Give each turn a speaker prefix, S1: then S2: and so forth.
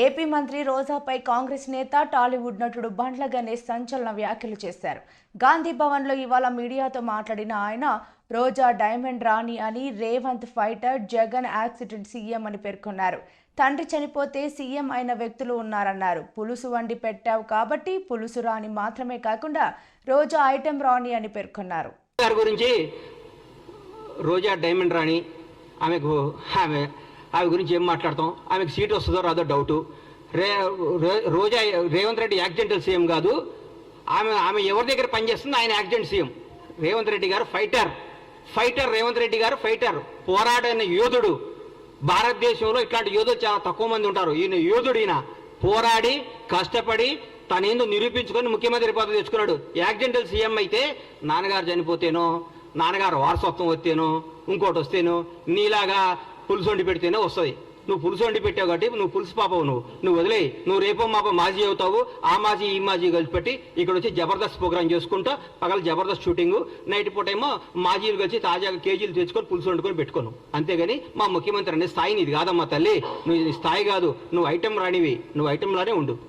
S1: AP మంత్రి రోజాపై కాంగ్రెస్ నేత టాలీవుడ్ నటుడు బండ్ల గణేష్ సంచలన వ్యాఖ్యలు చేశారు. గాంధీ భవన్లో ఇవాళ మీడియాతో మాట్లాడిన ఆయన రోజా డైమండ్ రాణి అని, Revanth fighter, Jagan accident CM అని పేర్కొన్నారు. తండ్రి చనిపోతే సీఎం అయిన వ్యక్తులు ఉన్నారన్నారు. పులుసు వండి పెట్టావు కాబట్టి పులుసు రాణి మాత్రమే కాకుండా రోజా ఐటెం రాణి అని పేర్కొన్నారు.
S2: రోజా డైమండ్ రాణి ఆమె గురించి ఏం మాట్లాడతాం? ఆమెకు సీట్ వస్తుందో రాదో డౌటు. రోజా రేవంత్ రెడ్డి యాక్సిడెంటల్ సీఎం కాదు. ఆమె ఎవరి దగ్గర పనిచేస్తుంది? ఆయన యాక్సిడెంట్ సీఎం. రేవంత్ రెడ్డి గారు ఫైటర్ రేవంత్ రెడ్డి గారు ఫైటర్, పోరాడిన యోధుడు. భారతదేశంలో ఇట్లాంటి యోధులు చాలా తక్కువ మంది ఉంటారు. ఈయన యోధుడు. ఈయన పోరాడి కష్టపడి తనేందో నిరూపించుకొని ముఖ్యమంత్రి పదవి తెచ్చుకున్నాడు. యాక్సిడెంటల్ సీఎం అయితే నాన్నగారు చనిపోతేనో, నాన్నగారు వారసత్వం వస్తేనో, ఇంకోటి వస్తేనో నీలాగా పులుసు వండి పెడితేనే వస్తుంది. నువ్వు పులుసు వండి పెట్టావు కాబట్టి నువ్వు పులుసు పాపవు. నువ్వు వదిలేయి. నువ్వు రేపో మాపో మాజీ అవుతావు. ఆ మాజీ ఈ మాజీ కలిసి పెట్టి ఇక్కడ వచ్చి జబర్దస్త్ ప్రోగ్రామ్ చేసుకుంటా, పగల జబర్దస్త్ షూటింగ్, నైట్ పూట ఏమో మాజీలు కలిసి తాజాగా కేజీలు తెచ్చుకొని పులుసు వండుకొని పెట్టుకోను. అంతేగాని మా ముఖ్యమంత్రి అనే స్థాయి నీది కాదమ్మా తల్లి. నువ్వు స్థాయి కాదు. నువ్వు ఐటెం రానివి. నువ్వు ఐటెంలానే ఉండు.